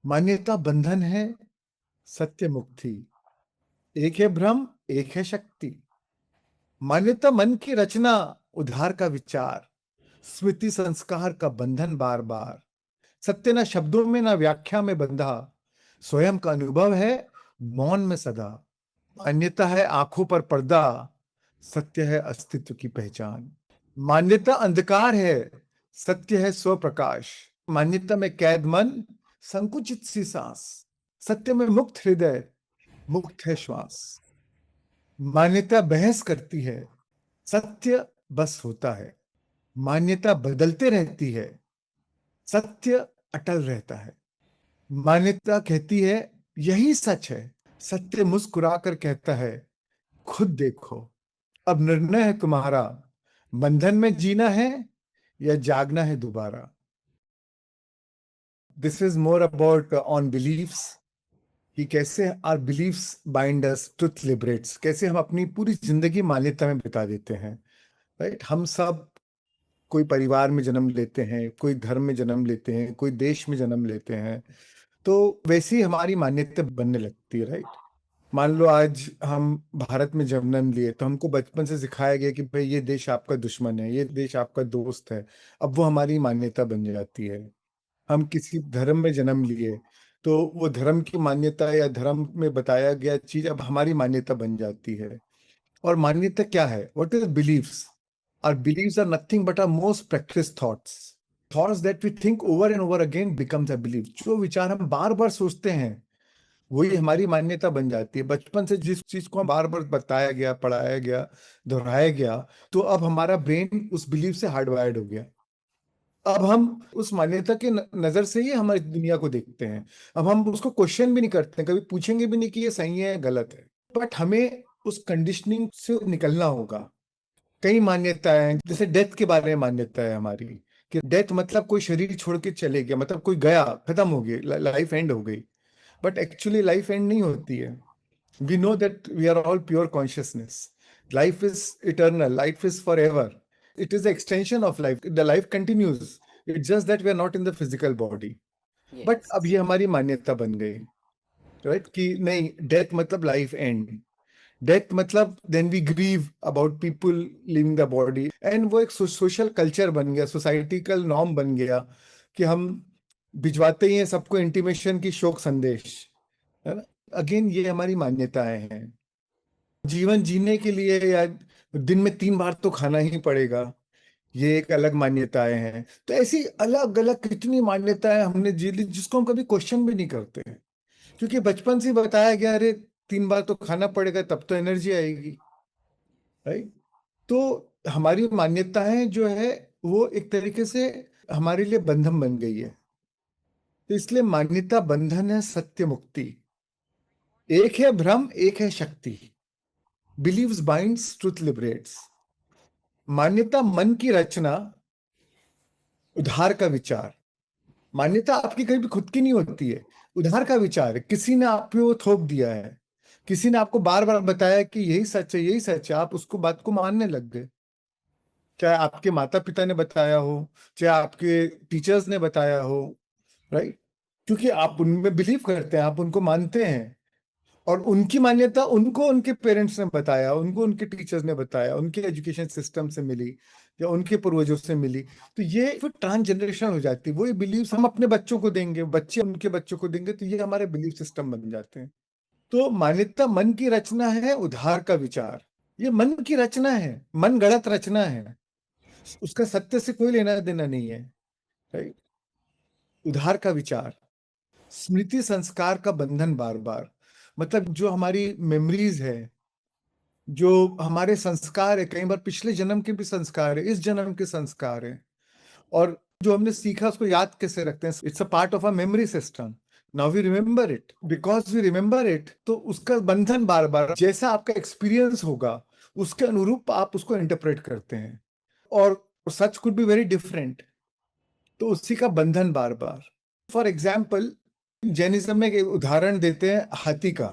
मान्यता बंधन है, सत्य मुक्ति। एक है भ्रम, एक है शक्ति। मान्यता मन की रचना, उधार का विचार। स्मृति संस्कार का बंधन बार बार। सत्य ना शब्दों में ना व्याख्या में बंधा, स्वयं का अनुभव है मौन में सदा। मान्यता है आंखों पर पर्दा, सत्य है अस्तित्व की पहचान। मान्यता अंधकार है, सत्य है स्वप्रकाश। मान्यता में कैद मन, संकुचित सी सांस। सत्य में मुक्त हृदय, मुक्त है श्वास। मान्यता बहस करती है, सत्य बस होता है। मान्यता बदलते रहती है, सत्य अटल रहता है। मान्यता कहती है यही सच है, सत्य मुस्कुराकर कहता है खुद देखो। अब निर्णय है तुम्हारा, बंधन में जीना है या जागना है दोबारा। This is more about on beliefs, कि कैसे are beliefs bind us, truth liberates. कैसे हम अपनी पूरी जिंदगी मान्यता में बिता देते हैं। राइट, हम सब कोई परिवार में जन्म लेते हैं, कोई धर्म में जन्म लेते हैं, कोई देश में जन्म लेते हैं, तो वैसे ही हमारी मान्यता बनने लगती है। राइट, मान लो आज हम भारत में जन्म लिए तो हमको बचपन से सिखाया गया कि भाई ये देश आपका दुश्मन है, ये देश आपका दोस्त है। अब वो हमारी मान्यता बन जाती है। हम किसी धर्म में जन्म लिए तो वो धर्म की मान्यता या धर्म में बताया गया चीज अब हमारी मान्यता बन जाती है। और मान्यता क्या है? What is beliefs? Our beliefs are nothing but are most practice thoughts. Thoughts that we think over and over again becomes a belief. जो विचार हम बार बार सोचते हैं वही हमारी मान्यता बन जाती है। बचपन से जिस चीज को हम बार बार बताया गया, पढ़ाया गया, दोहराया गया, तो अब हमारा ब्रेन उस बिलीफ से हार्डवायर्ड हो गया। अब हम उस मान्यता के नजर से ही हमारी दुनिया को देखते हैं। अब हम उसको क्वेश्चन भी नहीं करते हैं, कभी पूछेंगे भी नहीं कि ये सही है या गलत है। बट हमें उस कंडीशनिंग से निकलना होगा। कई मान्यताएं हैं, जैसे डेथ के बारे में मान्यता है हमारी, कि डेथ मतलब कोई शरीर छोड़ के चले गया, मतलब कोई गया, खत्म हो गई, लाइफ एंड हो गई। बट एक्चुअली लाइफ एंड नहीं होती है। We know that we are all pure consciousness. Life is eternal, life is forever. It is the extension of life, the life continues. It's just that we are not in the physical body. But अब Yes. ये हमारी मान्यता बन गई, right, कि नहीं, death मतलब life end. Death मतलब then we grieve about people living the body. And वो एक सोशल कल्चर बन गया, सोसाइटिकल नॉर्म बन गया, कि हम भिजवाते ही हैं सबको इंटीमेशन की शोक संदेश, है ना। अगेन ये हमारी मान्यताएं हैं। जीवन जीने के लिए या दिन में 3 बार तो खाना ही पड़ेगा, ये एक अलग मान्यताएं हैं। तो ऐसी अलग अलग कितनी मान्यताएं हमने जी ली जिसको हम कभी क्वेश्चन भी नहीं करते हैं, क्योंकि बचपन से ही बताया गया, अरे 3 बार तो खाना पड़ेगा तब तो एनर्जी आएगी। राइट, तो हमारी मान्यताएं जो है वो एक तरीके से हमारे लिए बंधन बन गई है। तो इसलिए मान्यता बंधन है, सत्य मुक्ति। एक है भ्रम, एक है शक्ति। Beliefs binds, truth liberates. मान्यता मन की रचना, उधार का विचार। मान्यता आपकी कहीं भी खुद की नहीं होती है, उधार का विचार है, किसी ने आप पे वो थोप दिया है। किसी ने आपको बार बार बताया कि यही सच है, यही सच है, आप उसको बात को मानने लग गए। चाहे आपके माता पिता ने बताया हो, चाहे आपके टीचर्स ने बताया हो। राइट, क्योंकि आप उनमें बिलीव करते हैं, आप उनको मानते हैं। और उनकी मान्यता उनको उनके पेरेंट्स ने बताया, उनको उनके टीचर्स ने बताया, उनके एजुकेशन सिस्टम से मिली या उनके पूर्वजों से मिली। तो ये फिर ट्रांसजेनरेशन हो जाती है। वही बिलीव्स हम अपने बच्चों को देंगे, बच्चे उनके बच्चों को देंगे, तो ये हमारे बिलीफ सिस्टम बन जाते हैं। तो मान्यता मन की रचना है, उधार का विचार। ये मन की रचना है, मन गढ़ंत रचना है, उसका सत्य से कोई लेना देना नहीं है। राइट, उधार का विचार। स्मृति संस्कार का बंधन बार बार, मतलब जो हमारी मेमोरीज है, जो हमारे संस्कार है, कई बार पिछले जन्म के भी संस्कार है, इस जन्म के संस्कार है। और जो हमने सीखा उसको याद कैसे रखते हैं? It's a part of a memory system. Now we remember it, because we remember it, तो उसका बंधन बार बार, जैसा आपका एक्सपीरियंस होगा उसके अनुरूप आप उसको इंटरप्रेट करते हैं। और सच कुड बी वेरी डिफरेंट, तो उसी का बंधन बार बार। फॉर एग्जाम्पल, जैनिज्म में एक उदाहरण देते हैं हाथी का।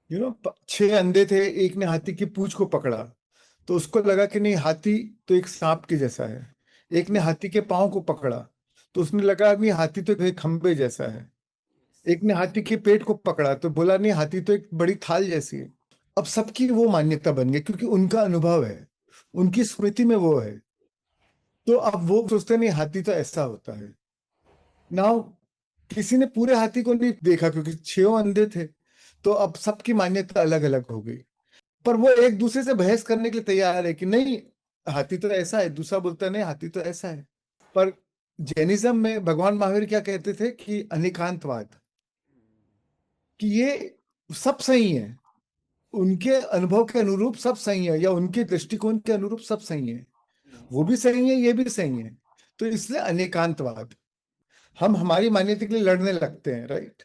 6 अंधे थे, एक ने हाथी की पूंछ को पकड़ा, तो उसको लगा कि नहीं, हाथी तो एक सांप के जैसा है। एक ने हाथी के पाँव को पकड़ा, तो उसने लगा नहीं, हाथी तो एक खंबे जैसा है। एक ने हाथी के पेट को पकड़ा तो बोला नहीं, हाथी तो एक बड़ी थाल जैसी है। अब सबकी वो मान्यता बन गई क्योंकि उनका अनुभव है, उनकी स्मृति में वो है। तो अब वो सोचते नहीं हाथी तो ऐसा होता है। नाउ किसी ने पूरे हाथी को नहीं देखा क्योंकि छह अंधे थे, तो अब सबकी मान्यता अलग अलग हो गई। पर वो एक दूसरे से बहस करने के लिए तैयार है कि नहीं हाथी तो ऐसा है, दूसरा बोलता है नहीं हाथी तो ऐसा है। पर जैनिज्म में भगवान महावीर क्या कहते थे कि अनेकांतवाद, कि ये सब सही है, उनके अनुभव के अनुरूप सब सही है, या उनके दृष्टिकोण के अनुरूप सब सही है, वो भी सही है ये भी सही है। तो इसलिए अनेकांतवाद। हम हमारी मान्यता के लिए लड़ने लगते हैं, राइट,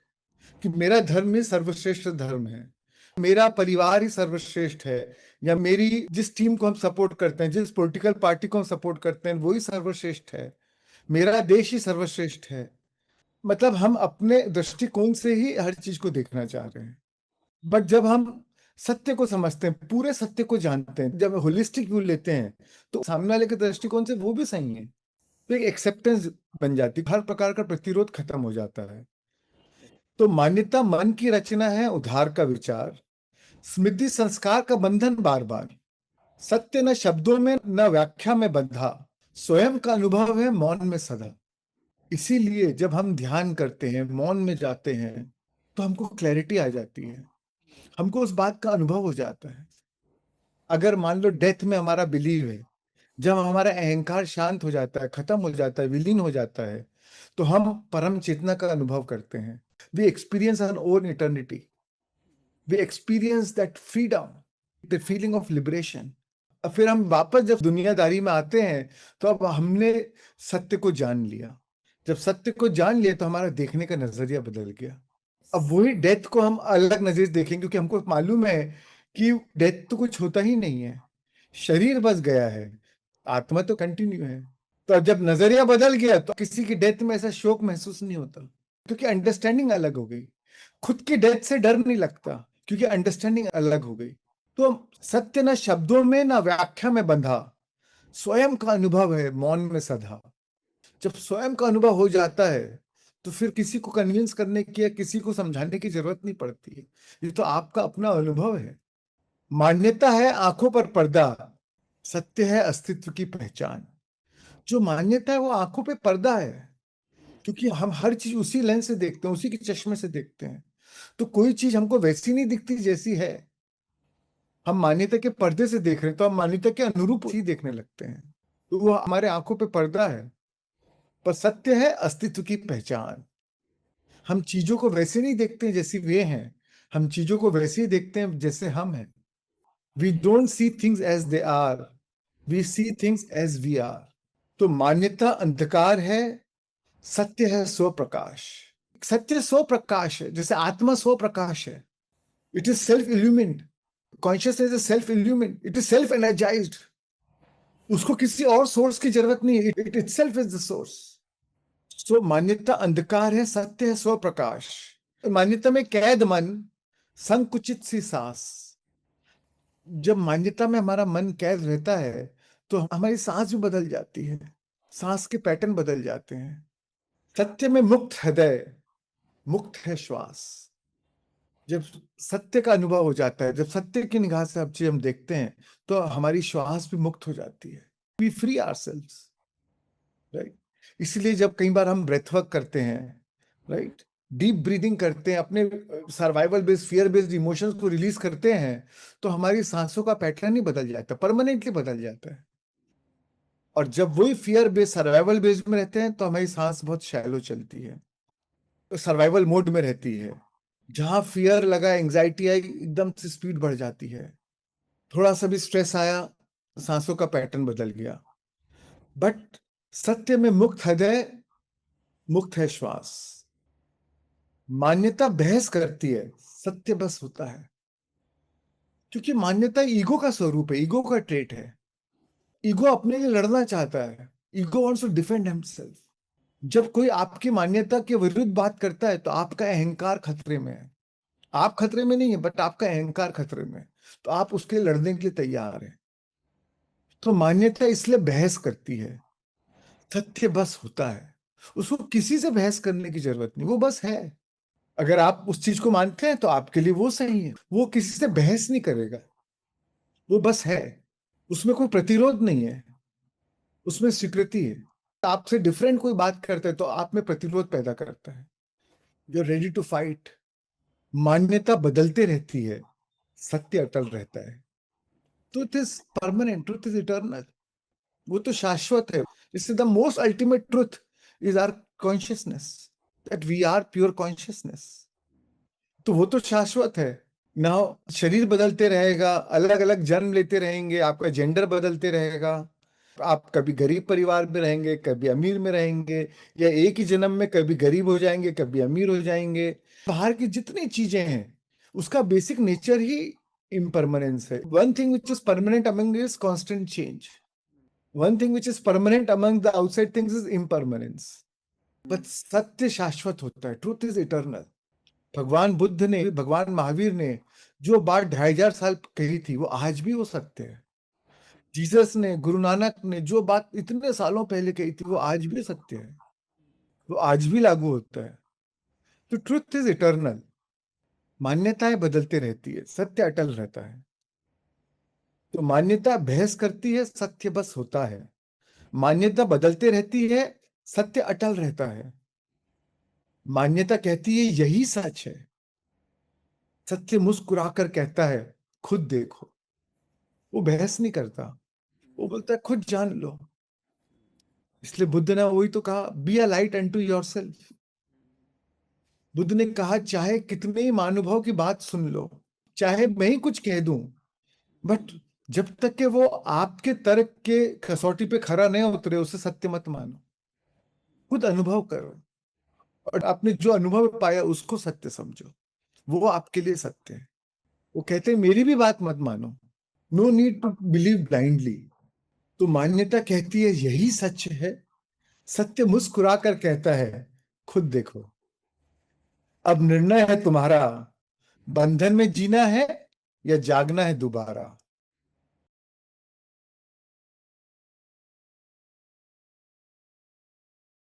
कि मेरा धर्म ही सर्वश्रेष्ठ धर्म है, मेरा परिवार ही सर्वश्रेष्ठ है, या मेरी जिस टीम को हम सपोर्ट करते हैं, जिस पॉलिटिकल पार्टी को हम सपोर्ट करते हैं, वो ही सर्वश्रेष्ठ है, मेरा देश ही सर्वश्रेष्ठ है। मतलब हम अपने दृष्टिकोण से ही हर चीज को देखना चाह रहे हैं। बट जब हम सत्य को समझते हैं, पूरे सत्य को जानते हैं, जब होलिस्टिक व्यू लेते हैं, तो सामने वाले के दृष्टिकोण से वो भी सही है। तो एक एक्सेप्टेंस बन जाती है, हर प्रकार का प्रतिरोध खत्म हो जाता है। तो मान्यता मन की रचना है, उधार का विचार, स्मृति संस्कार का बंधन बार बार, सत्य न शब्दों में न व्याख्या में बंधा, स्वयं का अनुभव है मौन में सदा। इसीलिए जब हम ध्यान करते हैं, मौन में जाते हैं, तो हमको क्लैरिटी आ जाती है, हमको उस बात का अनुभव हो जाता है। अगर मान लो डेथ में हमारा बिलीव है, जब हमारा अहंकार शांत हो जाता है, खत्म हो जाता है, विलीन हो जाता है, तो हम परम चेतना का अनुभव करते हैं। We experience our own eternity, we experience that freedom, the feeling of liberation. अब फिर हम वापस जब दुनियादारी में आते हैं, तो अब हमने सत्य को जान लिया। जब सत्य को जान लिया तो हमारा देखने का नजरिया बदल गया। अब वही डेथ को हम अलग नजर से देखेंगे क्योंकि हमको मालूम है कि डेथ तो कुछ होता ही नहीं है, शरीर बस गया है, आत्मा तो कंटिन्यू है। तो अब जब नजरिया बदल गया तो किसी की डेथ में ऐसा शोक महसूस नहीं होता क्योंकि अंडरस्टैंडिंग अलग हो गई। खुद की डेथ से डर नहीं लगता क्योंकि अंडरस्टैंडिंग अलग हो गई। तो सत्य न शब्दों में न व्याख्या में बंधा, स्वयं का अनुभव है मौन में सधा। जब स्वयं का अनुभव हो जाता है तो फिर किसी को कन्विंस करने की या किसी को समझाने की जरूरत नहीं पड़ती। ये तो आपका अपना अनुभव है। मान्यता है आंखों पर पर्दा, सत्य है अस्तित्व की पहचान। जो मान्यता है वो आंखों पे पर्दा है, क्योंकि हम हर चीज उसी लेंस से देखते हैं, उसी के चश्मे से देखते हैं। तो कोई चीज हमको वैसी नहीं दिखती जैसी है, हम मान्यता के पर्दे से देख रहे हैं तो हम मान्यता के अनुरूप ही देखने लगते हैं। तो वो हमारे आंखों पे पर्दा है, पर सत्य है अस्तित्व की पहचान। हम चीजों को वैसे नहीं देखते हैं जैसी वे हैं, हम चीजों को वैसे ही देखते हैं जैसे हम हैं। We don't see things as they are, we see things as we are. तो मान्यता अंधकार है, सत्य है स्व प्रकाश। सत्य स्व प्रकाश है, जैसे आत्मा स्व प्रकाश है। It is self illumined, consciousness is self illumined, it is self energised. उसको किसी और सोर्स की जरूरत नहीं है, it itself is the source. So मान्यता अंधकार है, सत्य है स्व प्रकाश। मान्यता में कैद मन, संकुचित सी सांस। जब मान्यता में हमारा मन कैद रहता है तो हमारी सांस भी बदल जाती है, सांस के पैटर्न बदल जाते हैं। सत्य में मुक्त हृदय, मुक्त है श्वास। जब सत्य का अनुभव हो जाता है, जब सत्य की निगाह से अब चीज हम देखते हैं, तो हमारी श्वास भी मुक्त हो जाती है। We free ourselves, right. इसलिए जब कई बार हम ब्रेथ वर्क करते हैं, राइट, डीप ब्रीदिंग करते हैं, अपने survival based fear based emotions को रिलीज करते हैं, तो हमारी सांसों का पैटर्न ही बदल जाता है, परमानेंटली बदल जाता है। और जब वही फियर बेस्ड सर्वाइवल बेस्ड में रहते हैं तो हमारी सांस बहुत शैलो चलती है, तो सर्वाइवल मोड में रहती है। जहां फियर लगा, एंजाइटी आई, एकदम से स्पीड बढ़ जाती है। थोड़ा सा भी स्ट्रेस आया, सांसों का पैटर्न बदल गया। बट सत्य में मुक्त हृदय, मुक्त है श्वास। मान्यता बहस करती है, सत्य बस होता है। क्योंकि मान्यता ईगो का स्वरूप है, ईगो का ट्रेट है। ईगो अपने लिए लड़ना चाहता है, ego wants to defend himself. जब कोई आपकी मान्यता के विरुद्ध बात करता है तो आपका अहंकार खतरे में है। आप खतरे में नहीं है, बट आपका अहंकार खतरे में है, तो आप उसके लिए लड़ने के लिए तैयार है। तो मान्यता इसलिए बहस करती है, सत्य बस होता है। उसको किसी से बहस करने की जरूरत नहीं, वो बस है। अगर आप उस चीज को मानते हैं तो आपके लिए वो सही है, वो किसी से बहस नहीं करेगा, वो बस है, उसमें कोई प्रतिरोध नहीं है, उसमें स्वीकृति है। आपसे डिफरेंट कोई बात करता है तो आप में प्रतिरोध पैदा करता है, you are ready to fight. मान्यता बदलते रहती है, सत्य अटल रहता है। Truth is permanent, truth is eternal, वो तो शाश्वत है। इससे the most ultimate truth is our consciousness, that we are pure consciousness. तो वो तो शाश्वत है ना। शरीर बदलते रहेगा, अलग अलग जन्म लेते रहेंगे, आपका जेंडर बदलते रहेगा, आप कभी गरीब परिवार में रहेंगे, कभी अमीर में रहेंगे, या एक ही जन्म में कभी गरीब हो जाएंगे, कभी अमीर हो जाएंगे। बाहर की जितनी चीजें हैं उसका बेसिक नेचर ही इम्परमानेंस है। One thing which is permanent among is constant change, one thing which is permanent among the outside things is impermanence. But सत्य शाश्वत होता है, ट्रूथ इज इटर्नल। भगवान बुद्ध ने, भगवान महावीर ने जो बात 2500 साल कही थी वो आज भी हो सकते हैं। जीसस ने, गुरु नानक ने जो बात इतने सालों पहले कही थी वो आज भी सत्य है, वो आज भी लागू होता है। तो ट्रुथ इज इटर्नल। मान्यताएं बदलते रहती है, सत्य अटल रहता है। तो मान्यता बहस करती है, सत्य बस होता है। मान्यता बदलते रहती है, सत्य अटल रहता है। मान्यता कहती है यही सच है, सत्य मुस्कुराकर कहता है खुद देखो। वो बहस नहीं करता, वो बोलता है खुद जान लो। इसलिए बुद्ध ने वही तो कहा, be a light unto yourself. Buddha ने कहा चाहे कितने ही महानुभाव की बात सुन लो, चाहे मैं ही कुछ कह दूं, बट जब तक कि वो आपके तर्क के कसौटी पे खरा नहीं उतरे उसे सत्य मत मानो। खुद अनुभव करो और आपने जो अनुभव पाया उसको सत्य समझो, वो आपके लिए सत्य है। वो कहते हैं मेरी भी बात मत मानो, no need to believe blindly. तो मान्यता कहती है यही सच है, सत्य मुस्कुरा कर कहता है खुद देखो। अब निर्णय है तुम्हारा, बंधन में जीना है या जागना है दोबारा।